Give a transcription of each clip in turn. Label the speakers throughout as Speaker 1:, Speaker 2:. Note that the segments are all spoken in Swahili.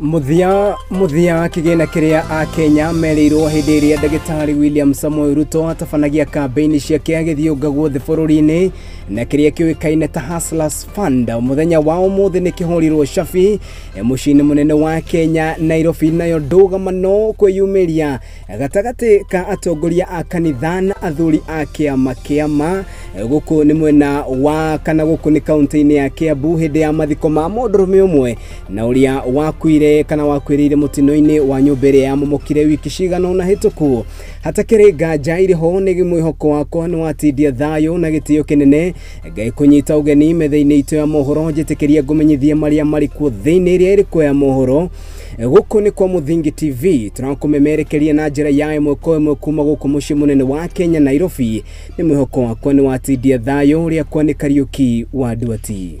Speaker 1: Muthia kigena kiria a Kenya merirwo hindi iria Ndagitari William Samoei Ruto atafanagia kampeni ciake agithiungagwo the bururi-ini na kiria kiuikaine ta Hustlers Fund. Muthenya wa umuthi ni kihurirwo shafi mucini munene wa Kenya Nairobi, nayo ndugamano kwiyumiria gatagati ka atongoria a kanitha na athuri a kiama guku ni mwena wa kana guku ni kaunti-ini ya Kiambu hindi ya mathiko ma mundurume umwe na uria wakuire kana wakwirire mutino-ini wa nyumbere ya momokire wiki cigana na hituku. Hatakire nganja iriho ni mwihoko wakwa ni watindia thayo na gitio kinene ngai kunyita ugeni metha-ini itu ya mohoro njitikiria ngumenyithie maria mari ku thiini iria iriko ya mohoro guku ni kwa Muthingi TV. Tunakumemerekeria na njira ya imwe kwa imwe kuma guku mucii munene wa Kenya Nairobi. Ni mwihoko wakwa ni watindia thayo uria kwa ni Kariuki wa Nduati.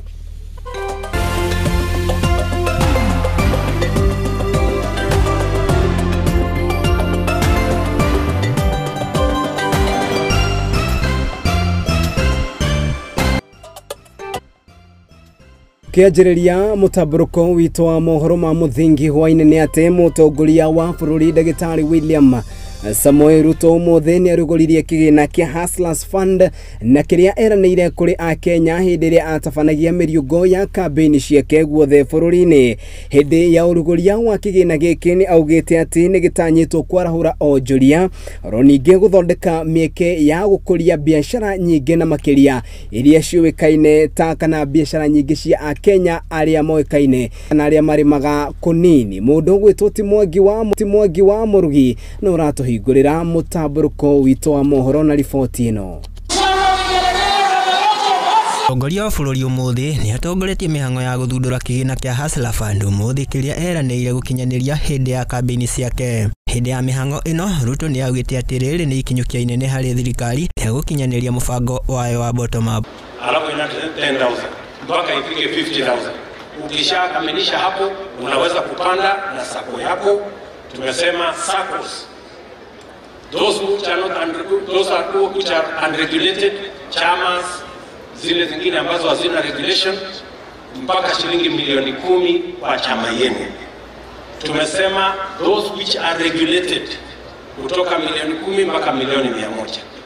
Speaker 1: Kiajireria mutaburuko wito wa mohoro ma Muthingi hwaini ni ate mutongoria wa bururi Ndagitari William Samoei Ruto umuthi ni arugoririe kigina kia Hustlers Fund na kiria eranire kuri a Kenya hindi iria atafanagia miriugo ya kampeni ciake guothe bururi-ini. Hindi ya urugoria wa kigina giki ni augite ati ni gitanyitwo kwarahura onjoria roninge guthondeka mieke ya gukuria biashara nyingi na makiria iria ciuikaine ta kana biashara nyingi cia a Kenya aria moikaine na aria marimaga kunini. Mundu gwitwo Timwangi wa Murugi no rato hingurira mutaburuko wito wa mohoro na riboti ino.
Speaker 2: Ongoria wa bururi umuthi ni atongoretie mihango ya guthundura kigina kia Hustler Fund umuthi kiria eranire gukinyaniria hindi ya kampeni ciake. Hindi ya mihango ino Ruto ni augite ati riri ni ikinyukia inene hari thirikari ya gukinyaniria mubango wayo wa bottom up.
Speaker 3: Alafu ina 10,000 mpaka ifike 50,000. Ukishakamilisha hapo unaweza kupanda na sako yako. Tumesema SACCOs, those which are unregulated, chamas zile zingine ambazo hazina regulation mpaka shilingi milioni 10 kwa chama yenu. Tumesema those which are regulated kutoka milioni 10 mpaka milioni 100.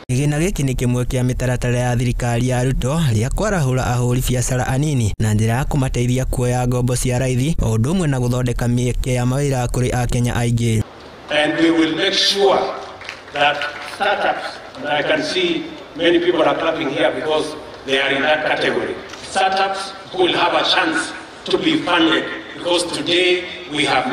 Speaker 2: Kigina giki ni kimwe kia mitaratara ya thirikari ya Ruto ria kwarahura ahuri biashara anini na njira ya kumateithia kuoya ngombo cia raithi o undu umwe na guthondeka mieke ya mawira kuri a Kenya aingi.
Speaker 3: And we will make sure that startups, and I can see many people are clapping here because they are in that category. Startups will have a chance to be funded because today we have